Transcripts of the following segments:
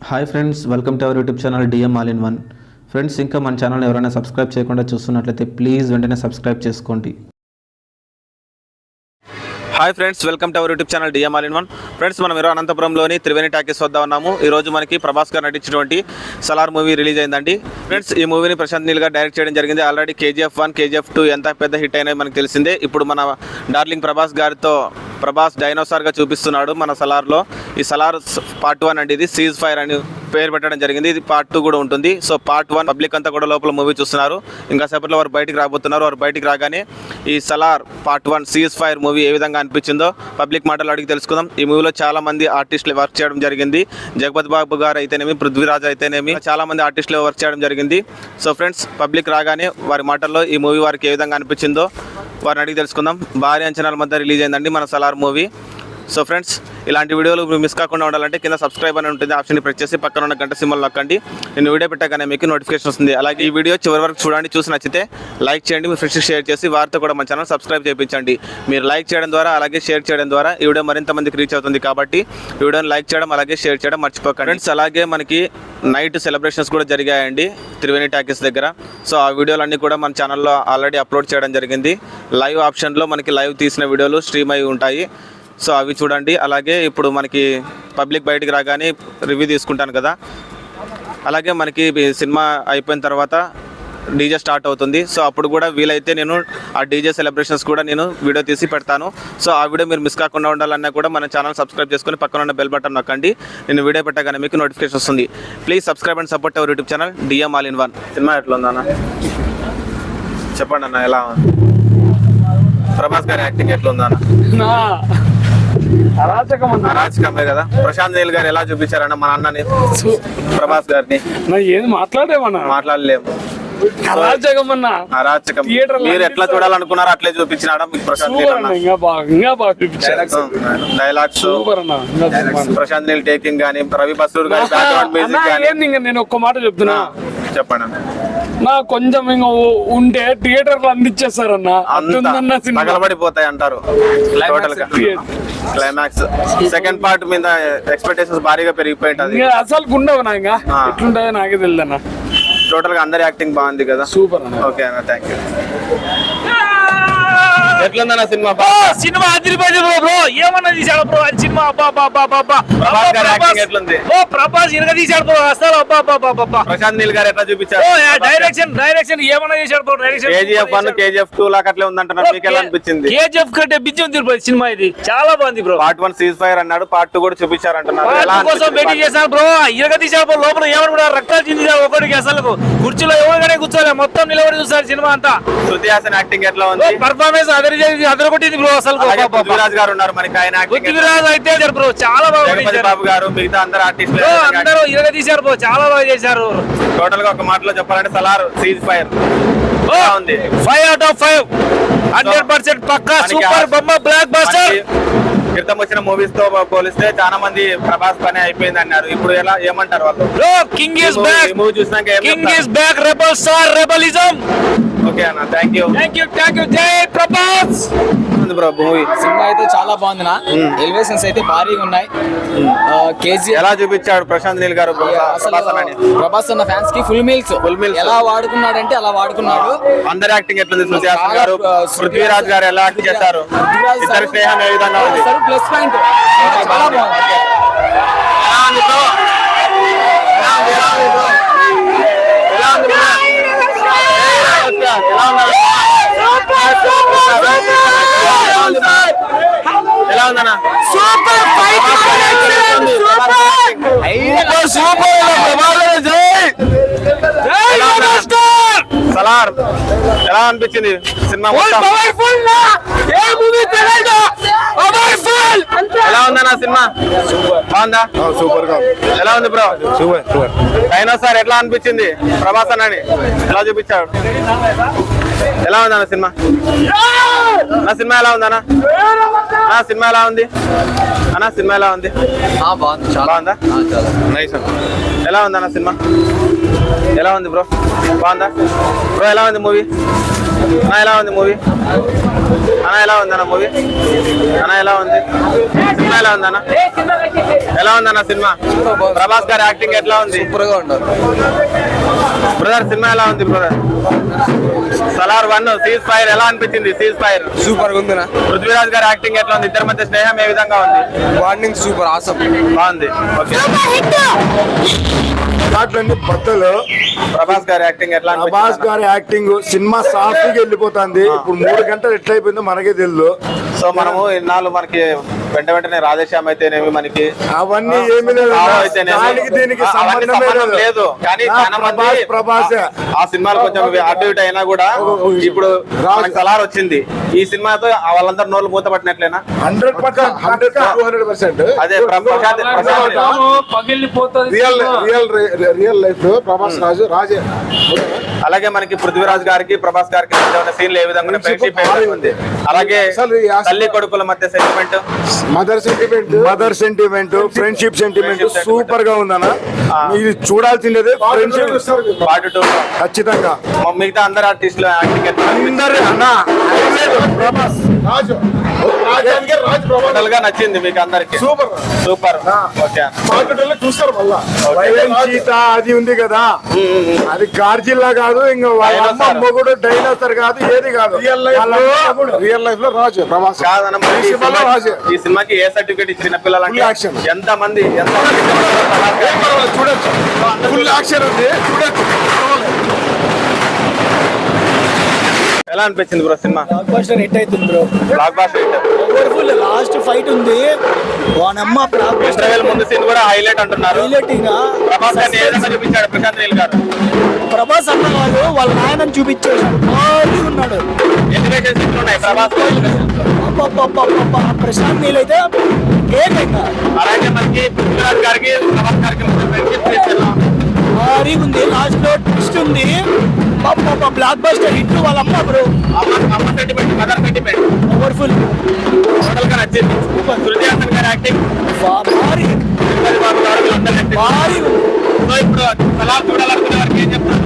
Hi friends, welcome to our YouTube channel DM all in one. Friends, ఇంకా మన channel ఎవరైనా subscribe చేయకుండా చూస్తున్నట్లయితే ప్లీజ్ వెంటనే సబ్స్క్రైబ్ చేసుకోండి. Hi friends, welcome to our YouTube channel DM all in one. Friends, మనం ఈరోజు అనంతపురంలోని Triveni talkies వద్ద ఉన్నాము. ఈరోజు మనకి ప్రభాస్ గారు నటించినటువంటి సలార్ మూవీ రిలీజ్ అయిందండి. ఫ్రెండ్స్, ఈ మూవీని ప్రశాంత్ నీల్ గారు డైరెక్ట్ చేయడం జరిగింది. ఆల్రెడీ కేజీఎఫ్ 1, కేజీఎఫ్ 2 ఎంత పెద్ద హిట్ అయినాయి మనకు తెలిసిందే. ఇప్పుడు మన డార్లింగ్ ప్రభాస్ గారితో ప్రభాస్ డైనోసార్గా చూపిస్తున్నాడు మన సలార్లో. ఈ సలార్ పార్ట్ 1 అండి. ఇది సీజ్ ఫైర్ అని పేరు పెట్టడం జరిగింది. ఇది పార్ట్ 2 కూడా ఉంటుంది. సో పార్ట్ 1 పబ్లిక్ అంతా కూడా లోపల మూవీ చూస్తున్నారు. ఇంకా సేపట్లో వారు బయటికి రాబోతున్నారు. వారు బయటికి రాగానే ఈ Salaar part 1 ceasefire movie ఏ విధంగా అనిపించిందో పబ్లిక్ మాటలు అడిగి తెలుసుకుందాం. ఈ మూవీలో చాలా మంది ఆర్టిస్టులు వర్క్ చేయడం జరిగింది. జగపతి బాబు గారు అయితేనేమి, పృథ్వీరాజ్ అయితేనేమి, చాలా మంది ఆర్టిస్టులు వర్క్ చేయడం జరిగింది. సో ఫ్రెండ్స్, పబ్లిక్ రాగానే వారి మాటల్లో ఈ మూవీ వారికి ఏ విధంగా అనిపించిందో వారిని అడిగి తెలుసుకుందాం. భారీ అంచనాల మధ్య రిలీజ్ అయిందండి మన సలార్ మూవీ. సో ఫ్రెండ్స్, ఇలాంటి వీడియోలు మీరు మిస్ కాకుండా ఉండాలంటే కింద సబ్స్క్రైబ్ అని ఉంటుంది, ఆప్షన్ని ప్రెస్ చేసి పక్కన ఉన్న గంట సింబల్ నొక్కండి. నేను వీడియో పెట్టగానే మీకు నోటిఫికేషన్ వస్తుంది. అలాగే ఈ వీడియో చివరి వరకు చూడండి. చూసి నచ్చితే లైక్ చేయండి, మీ ఫ్రెండ్స్కి షేర్ చేసి వారితో కూడా మన ఛానల్ సబ్స్క్రైబ్ చేయించండి. మీరు లైక్ చేయడం ద్వారా అలాగే షేర్ చేయడం ద్వారా ఈ వీడియో మరింత మందికి రీచ్ అవుతుంది. కాబట్టి ఈ వీడియోని లైక్ చేయడం అలాగే షేర్ చేయడం మర్చిపోకండి ఫ్రెండ్స్. అలాగే మనకి నైట్ సెలబ్రేషన్స్ కూడా జరిగాయండి త్రివేణి టాకీస్ దగ్గర. సో ఆ వీడియోలన్నీ కూడా మన ఛానల్లో ఆల్రెడీ అప్లోడ్ చేయడం జరిగింది. లైవ్ ఆప్షన్లో మనకి లైవ్ తీసిన వీడియోలు స్ట్రీమ్ అయి ఉంటాయి. సో అవి చూడండి. అలాగే ఇప్పుడు మనకి పబ్లిక్ బయటికి రాగానే రివ్యూ తీసుకుంటాను కదా. అలాగే మనకి సినిమా అయిపోయిన తర్వాత డీజే స్టార్ట్ అవుతుంది. సో అప్పుడు కూడా వీలైతే నేను ఆ డీజే సెలబ్రేషన్స్ కూడా నేను వీడియో తీసి పెడతాను. సో ఆ వీడియో మీరు మిస్ కాకుండా ఉండాలన్నా కూడా మన ఛానల్ సబ్స్క్రైబ్ చేసుకొని పక్కన ఉన్న బెల్ బటన్ నొక్కండి. నేను వీడియో పెట్టగానే మీకు నోటిఫికేషన్ వస్తుంది. Please subscribe and support our YouTube channel DM all in one. Cinema ఎట్లా ఉందన్న చెప్పండి అన్న. ఎలా ప్రభాస్ గారి యాక్టింగ్ ఎట్లా ఉందన్న? అరాచకమే కదా. ప్రశాంత్ నీల్ గారు ఎలా చూపించారన్న మన అన్నని, ప్రభాస్ గారిని? ఏది మాట్లాడలేము. అరాచకం. మీరు ఎట్లా చూడాలనుకున్నారో అట్లే చూపించినాడా మీకు ప్రశాంత్ నీల్? డైలాగ్స్ ప్రశాంత్ నీల్ టేకింగ్ గానీ, రవి బస్రూర్ గారి బ్యాక్గ్రౌండ్ మ్యూజిక్ గానీ. నేను ఒక్క మాట చెప్తున్నా, చెప్పండి. నా కొంచెం ఇంకా ఉంటే థియేటర్ లో అందించేస్తారన్న. పగలబడిపోతాయి అంటారు. క్లైమాక్స్ సెకండ్ పార్ట్ మీద ఎక్స్పెక్టేషన్స్ భారీగా పెరిగిపోయింది. అసలు ఉండవు నా ఇంకా ఎట్లుంటాయో నాకే తెలియదు అన్న. టోటల్ గా అందరి యాక్టింగ్ బాగుంది కదా. సూపర్ అన్న. ఓకే అన్న, థ్యాంక్ యూ. ఎట్లుందన్న సినిమా? సినిమా అదిరిపోయింది బ్రో. ఏమన్నా తీసాడు బ్రో అది సినిమా. ప్రభాస్ ఇరగ తీసాడు బ్రో అసలు. ప్రశాంత్ నీల్ గారు ఎట్లా చూపించారు? డైరెక్షన్ ఏమన్నా చేశాడు బ్రో. డైరెక్షన్ కేజీఎఫ్ 1, కేజీఎఫ్ 2 లాగా అట్లే ఉందంటున్నారు. మీకు ఎలా అనిపించింది? కేజీఎఫ్ కంటే బిజ్జం తిరిపోయింది సినిమా. ఇది చాలా బాగుంది బ్రో. పార్ట్ 1 సీజ్ ఫైర్ అన్నాడు, పార్ట్ 2 కూడా చూపించారు అంటున్నారు. కోసం వెయిటింగ్ చేశారు బ్రో. ఇరగ తీసాడు బ్రో. లోపల ఏమన్నా రక్తాలు చిందిసారు ఒకటికి. అసలు కుర్చీలో ఎవరిగానే కూర్చోలే, మొత్తం నిలబడి చూసారు సినిమా అంతా. శృతి హాసన్ యాక్టింగ్ ఎట్లా ఉంది? పర్ఫార్మెన్స్ అదరగొట్టింది బ్రో అసలు. పృథ్వీరాజ్ గారు ఉన్నారు మనకి. ఆయన పృథ్వీరాజ్ అయితే బ్రో చాలా బాగా. జగపతి బాబు గారు, మిగతా అందరు ఆర్టిస్టులు అందరూ ఇరగ తీశారు బ్రో. చాలా బాగా చేశారు. టోటల్ గా ఒక మాటలో చెప్పాలంటే సలార్ సీజ్ ఫైర్ ఉంది. 5 out of 5 100% పక్కా సూపర్ బొమ్మ, బ్లాక్ బస్టర్. క్రితం వచ్చిన మూవీస్ తో పోలిస్తే చాలా మంది ప్రభాస్ పని అయిపోయింది అన్నారు. ఇప్పుడు ఎలా ఏమంటారు వాళ్ళు? King is back. మూవీ చూసినాక king is back. Rebel star, rebelism. Okay అన్న, థ్యాంక్ యూ. జై ప్రభాస్. బ్రో మూవీ సినిమా అయితే చాలా బాగుంది నా. ఎలివేషన్స్ అయితే భారీగా ఉన్నాయి. కేజీ ఎలా చూపించాడు ప్రశాంత్ నీల్ గారు? ప్రభాస్ అన్న ఫ్యాన్స్ కి ఫుల్ మీల్స్ ఎలా వాడుకున్నాడంటే అలా వాడుకున్నాడు. అందరి యాక్టింగ్ ఎట్లుంది? శృతి హాసన్ గారు, పృథ్వీరాజ్ గారు ఎలా యాక్ట్ చేశారు? ఇద్దరి స్నేహం ఏ విధంగా ఉంది? ప్లస్ పాయింట్ చాలా బాగుంది. ఎలా ఉంది బ్రో? ఎలా ఉందన్నా? Super fight. సలార్ ఎలా అనిపించింది సినిమా? ఎలా ఉందన్నా సినిమా? బాగుందా? సూపర్ గా. ఎలా ఉంది బ్రో? సూపర్. డైనోసార్ ఎట్లా అనిపించింది? ప్రభాస్ అన్నని ఎలా చూపించాడు? ఎలా ఉందన్న సినిమా? నా సినిమా ఎలా ఉందన్నా? నా సినిమా ఎలా ఉంది అన్న? సినిమా ఎలా ఉంది? బాగుందా? నైస్. ఎలా ఉందన్న సినిమా? ఎలా ఉంది బ్రో? బాగుందా బ్రో? ఎలా ఉంది మూవీ? అన్న ఎలా ఉంది మూవీ? అన్న ఎలా ఉంది అన్న మూవీ? అన్న ఎలా ఉంది సినిమా? ఎలా ఉంది అన్న? ఎలా ఉంది అన్న సినిమా? ప్రభాస్ గారి యాక్టింగ్ ఎట్లా ఉంది? సూపర్ గా ఉన్నారు బ్రదర్ సినిమా ఎలా ఉంది బ్రదర్? సలార్ 1 సీజ్ ఫైర్ ఎలా అనిపించింది? సీజ్ ఫైర్ సూపర్ గా ఉందినా పృథ్వీరాజ్ గారి యాక్టింగ్ ఎట్లా ఉంది? ఇద్దరి మధ్య స్నేహం ఏ విధంగా ఉంది? వార్నింగ్ సూపర్ ఆసమ్ బాగుంది. ఓకే బట్టలు ప్రభాస్ గారి యాక్టింగ్ ఎట్లా ప్రభాస్ అనిపించింది? గారి యాక్టింగ్ సినిమా సాఫీగా వెళ్ళిపోతుంది. ఇప్పుడు 3 గంటలు ఎట్లయిపోయిందో మనకే తెలియదు. సో మనము ఇన్నాళ్ళు మనకి వెంటనే రాధేశ్యామ్ అయితేనేమి మనకి అవన్నీ ఏమి లేదు, భావ అయితేనేమి, దానికి దీనికి అవన్నీ సంబంధమే సంబంధం లేదు. కానీ చాలా మంది ప్రభాసే ఆ సినిమాలు కొంచెం అటు ఇటు అయినా కూడా ఇప్పుడు మనకి సలార్ వచ్చింది. ఈ సినిమాతో వాళ్ళందరూ నోళ్ళు మూత పట్టినట్లేనా? 100% అదే ప్రశాంత్ పగిలిపోతుంది. రియల్ లైఫ్ లో ప్రభాస్ రాజే అలాగే మనకి పృథ్వీరాజ్ గారికి ప్రభాస్ గారికి మధ్య ఉన్న సీన్లు ఏ విధంగా ఫ్రెండ్షిప్ ఉంది. అలాగే తల్లి కొడుకుల మధ్య sentiment, mother sentiment, friendship sentiment super గా ఉందన్న. ఇది చూడాల్సిందే. ఫ్రెండ్షిప్ పార్ట్ 2 ఖచ్చితంగా. మిగతా అందరు ఆర్టిస్టులు యాక్టింగ్ అందరు అన్న ప్రభాస్ రాజు టోటల్ గా నచ్చింది మీకు అందరికి? Super super. ఓకే చూస్తారు మళ్ళా సీత అది ఉంది కదా, అది గార్జిల్లా కాదు, ఇంకా వాళ్ళ అమ్మ మొగుడు డైనోసర్ కాదు, ఏది కాదు. రియల్ లైఫ్ లో రాజు ప్రభాస్ కాదన్న మరి ఈ సినిమా- రాజు. ఈ సినిమాకి ఏ సర్టిఫికేట్ ఇచ్చిన పిల్లలంటే Full action. ఎంత మంది చూడొచ్చు, ఫుల్ యాక్షన్ ఉంది చూడొచ్చు. ఎలా అనిపించింది బ్రో సినిమా? బ్లాక్ బస్టర్ హిట్ అవుతుంది bro. Blockbuster hit. Powerful last fight ఉంది. వానమ్మ బ్లాక్ బస్టర్ ఇంటర్వెల్ ముందు సీన్ కూడా హైలైట్ అంటున్నారు. హైలైట్ ఇంకా ప్రభాస్ గారిని ఏ విధంగా చూపించాడు ప్రశాంత్ నీల్ గారు? ప్రభాస్ అన్న వాళ్ళు వాళ్ళ నాయనని చూపించేసాడు. భారీ ఉన్నాడు. ఎలివేషన్స్ ఉన్నాయి ప్రభాస్ గారి. అబ్బబ్బబ్బబ్బబ్బ. ప్రశాంత్ నీల్ అయితే కేక్ ఇంకా అలాగే మనకి పృథ్వీరాజ్ గారికి ప్రభాస్ గారికి మధ్య friendship ఎలా ఉంది? భారీ ఉంది. లాస్ట్ లో ట్విస్ట్ ఉంది. బ్లాక్ బస్టర్ హిట్ వాళ్ళమ్మ బ్రో. అమ్మ sentiment, mother sentiment powerful total గా నచ్చింది. శృతి హాసన్ గారి యాక్టింగ్, భారీ తిరుపతి బాబు గారు వీళ్ళందరూ acting. భారీ ఉంది. సో ఇప్పుడు సలార్ చూడాలనుకునే వారికి ఏం చెప్తారు?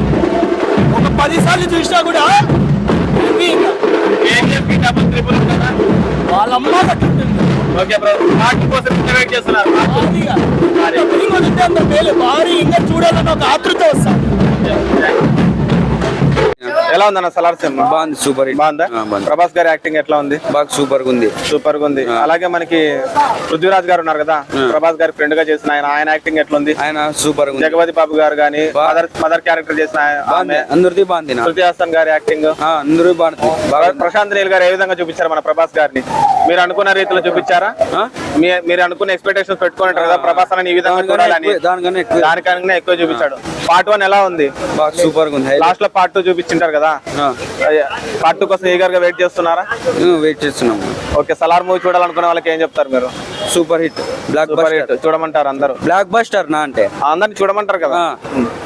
ఒక 10 సార్లు చూసినా కూడా heavy ఇంకా. ఏం చెప్పి డబుల్ ట్రిపుల్ ఉంటుందా? వాళ్ళమ్మ కట్టుంటుంది. ఓకే బ్రో, పార్టీ కోసం వెయిట్ చేస్తున్నారు. భారీగా ఫీలింగ్ వదిలితే అంత మేలు. భారీ ఇంకా చూడాలని ఒక ఆతృత వస్తాను. ఎలా ఉందన్న సలార్ సినిమా? బాగుంది, సూపర్ హిట్. బాగుందా? బాగుంది. ప్రభాస్ గారి యాక్టింగ్ ఎట్లా ఉంది? బాగా సూపర్ గా ఉంది. సూపర్ గా ఉంది. అలాగే మనకి పృథ్వీరాజ్ గారు ఉన్నారు కదా, ప్రభాస్ గారి ఫ్రెండ్ గా చేసిన ఆయన యాక్టింగ్ ఎట్లా ఉంది? ఆయన సూపర్ గా ఉంది. జగపతి బాబు గారు గానీ మదర్ క్యారెక్టర్ చేసిన బాగుంది, ఆమె, అందరిది బాగుంది. శృతి హాసన్ గారి యాక్టింగ్, అందరూ బాగుంది. ప్రశాంత్ నీల్ గారు ఏ విధంగా చూపించారు మన ప్రభాస్ గారిని? మీరు అనుకున్న రీతిలో చూపించారా? మీరు అనుకున్న ఎక్స్పెక్టేషన్స్ పెట్టుకుంటారు కదా ప్రభాస్ అని ఈ విధంగా చూడాలని, దానికన్నా ఎక్కువ దానికన్నా ఎక్కువ చూపించాడు. పార్ట్ 1 ఎలా ఉంది? బాగా సూపర్ గా ఉంది. లాస్ట్ లో పార్ట్ 2 చూపించింటారు కదా, పార్ట్ 2 కోసం ఈగర్ గా వెయిట్ చేస్తున్నారా? వెయిట్ చేస్తున్నాం. ఓకే, సలార్ మూవీ చూడాలనుకునే వాళ్ళకి ఏం చెప్తారు మీరు? Super hit, block super hit buster. చూడమంటారు అందరూ? బ్లాక్ బస్టర్ నా అంటే అందరిని చూడమంటారు కదా.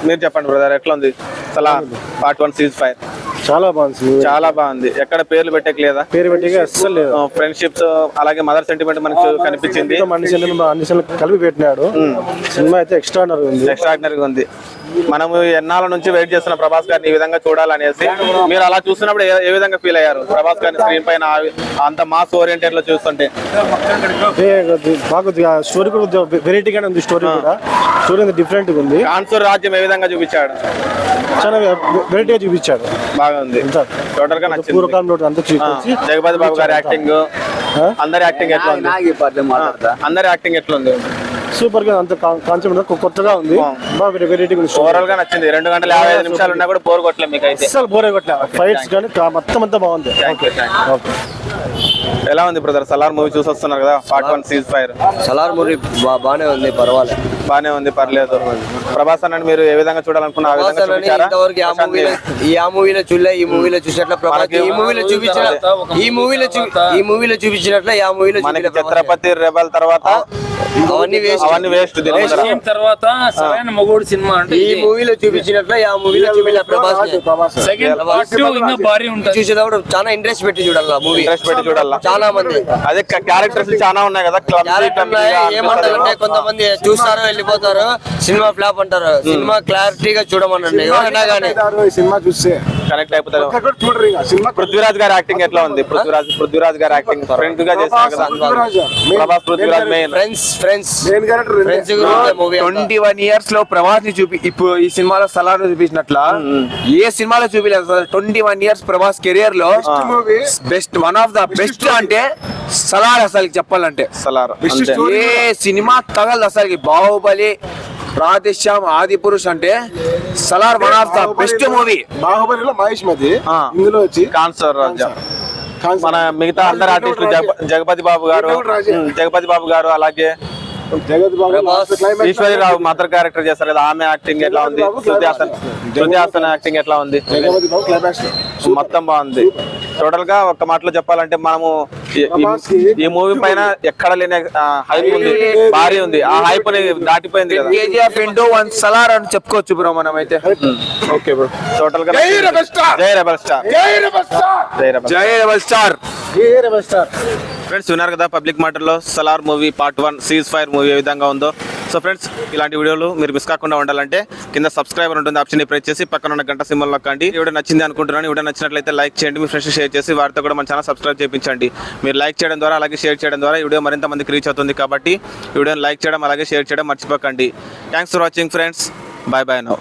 మీరు చెప్పండి బ్రదర్, ఎట్లా ఉంది సలార్ పార్ట్ 1 సీజ్ ఫైర్? చాలా బాగుంది, చాలా బాగుంది. ఎక్కడ పేర్లు పెట్టక లేదా? పేరు పెట్టి అస్సలు లేదు. ఫ్రెండ్షిప్స్ అలాగే మదర్ సెంటిమెంట్ మనకు కనిపించింది. అన్ని సినిమాలు కలిపి పెట్టినాడు. సినిమా అయితే ఎక్స్ట్రాడనరీ ఉంది. ఎక్స్ట్రాడినరీగా ఉంది. మనము ఎన్నాళ్ళ నుంచి వెయిట్ చేస్తున్న ప్రభాస్ గారిని ఈ విధంగా చూడాలనేసి. మీరు అలా చూస్తున్నప్పుడు ఏ విధంగా ఫీల్ అయ్యారు ప్రభాస్ గారిని స్క్రీన్ పైన అంత మాస్ ఓరియంటెడ్ లో చూస్తుంటే? బాగా స్టోరీ కూడా వెరైటీగానే ఉంది. స్టోరీ కూడా డిఫరెంట్ గా ఉంది. కాన్సూర్ రాజ్యం ఏ విధంగా చూపించాడు? చాలా వెరైటీగా చూపించాడు. బాగా ఉంది, టోటల్ గా నచ్చింది. పూర్వకాలంలో అంతా చూపించి జగపతి బాబు గారి యాక్టింగ్, అందరి యాక్టింగ్ ఎట్లా ఉంది? అందరి యాక్టింగ్ ఎట్లా ఉంది? సూపర్ గా అంత కాన్సెప్ట్ కొత్తగా ఉంది. బాగా వెరైటీగా ఉంది. ఓవరాల్ గా నచ్చింది. 2 గంటల 55 నిమిషాలు ఉన్నా కూడా బోర్ కొట్టలేదు మీకు అయితే? అస్సలు బోరే కొట్టలే. ఫైట్స్ కానీ మొత్తం అంతా బాగుంది. ఓకే. ఎలా ఉంది బ్రదర్ సలార్ మూవీ చూసి వస్తున్నారు కదా, part 1 cease fire? Salaar movie బాగానే ఉంది, పర్వాలేదు, బానే ఉంది, పర్లేదు. ప్రభాస్ అన్నని మీరు ఏ విధంగా చూడాలనుకున్న ఆ విధంగా చూపించారా? ఇంతవరకు ఆ మూవీలో చూడలే. ఈ మూవీలో చూసినట్లు ప్రభాస్ ఈ మూవీలో చూపించినట్లే ఆ మూవీలో మనకి ఛత్రపతి రెబల్ తర్వాత అవన్నీ వేస్ట్. తర్వాత సరైన మగోడు సినిమా అంటే ఈ మూవీలో చూపించినట్లే ఆ మూవీలో చూపించిన ప్రభాస్ సెకండ్ పార్ట్ ఇంకా భారీ ఉంటుంది. చూసేటప్పుడు చాలా ఇంట్రెస్ట్ పెట్టి చూడాలి ఆ మూవీ. ఇంట్రెస్ట్ పెట్టి చూడాలా? చాలా మంది అదే క్యారెక్టర్స్ చాలా ఉన్నాయి కదా, ఏమంటారంటే కొంతమంది చూస్తారో వెళ్ళిపోతారు, సినిమా ఫ్లాప్ అంటారు. సినిమా క్లారిటీగా చూడమనండి ఎవరైనా కానీ. ఈ సినిమా చూస్తే కనెక్ట్ అయిపోతారు. ఒక్కరు చూడరు ఇక సినిమా. పృథ్వీరాజ్ గారి యాక్టింగ్ ఎట్లా ఉంది? పృథ్వీరాజ్ గారి యాక్టింగ్ ఫ్రెండ్ గా చేశారు కదా Prabhas. Prithviraj main friends main character friends గురించి మూవీ 21 years లో ప్రభాస్ ని ఇప్పుడు ఈ సినిమాలో సలార్ చూపించినట్ల ఏ సినిమాలో చూపించలేదు. 21 years ప్రభాస్ కెరియర్ లో best, one of the best అంటే సలార్. అసలు చెప్పాలంటే సలార్ ఏ సినిమా తగలదు అసలు. బాహుబలి, రాధేశ్యామ్, ఆది పురుష్ అంటే Salaar one of the best movie. బాహుబలిలో మహేష్ మధ్య ఇందులో వచ్చి కాన్సర్ రాజా మన మిగతా అందరు ఆర్టిస్టులు జగపతి బాబు గారు అలాగే జగత్ బాబు ఈశ్వరిరావు మదర్ క్యారెక్టర్ చేస్తారు కదా, ఆమె యాక్టింగ్ ఎట్లా ఉంది? శృతి హాసన్ యాక్టింగ్ ఎట్లా ఉంది? జగపతి బాబు క్లైమాక్స్ మొత్తం బాగుంది. టోటల్ గా ఒక్క మాటలో చెప్పాలంటే మనము ఈ మూవీ పైన ఎక్కడ లేని హైప్ ఉంది, భారీ ఉంది. ఆ హైప్ దాటిపోయింది కదా. కేజీఎఫ్ ఇంటూ 1 సలార్ అని చెప్పుకోవచ్చు బ్రో మనం అయితే. ఓకే బ్రో, టోటల్ గా జై రెబల్ స్టార్. జై రెబల్ స్టార్. జై రెబల్ స్టార్. జై రెబల్ జై రెబల్ స్టార్. జై రెబల్ స్టార్. ఫ్రెండ్స్ విన్నారు కదా పబ్లిక్ మాటల్లో Salaar movie part 1 ceasefire movie ఏ విధంగా ఉందో. సో ఫ్రెండ్స్ ఇలాంటి వీడియోలు మీరు మిస్ కాకుండా ఉండాలంటే కింద సబ్స్క్రైబర్ ఉంటుంది, ఆప్షన్ ని ప్రెస్ చేసి పక్కన ఉన్న గంట సింబల్ నొక్కండి. వీడియో నచ్చింది అనుకుంటున్నాను. వీడియో నచ్చినట్లయితే లైక్ చేయండి, మీ ఫ్రెండ్స్ షేర్ చేసి వారితో కూడా మన ఛానల్ సబ్స్క్రైబ్ చేయించండి. మీరు లైక్ చేయడం ద్వారా అలాగే షేర్ చేయడం ద్వారా ఈ వీడియో మరింత మందికి రీచ్ అవుతుంది. కాబట్టి వీడియోని లైక్ చేయడం అలాగే షేర్ చేయడం మర్చిపోకండి. Thanks for watching friends. Bye bye now.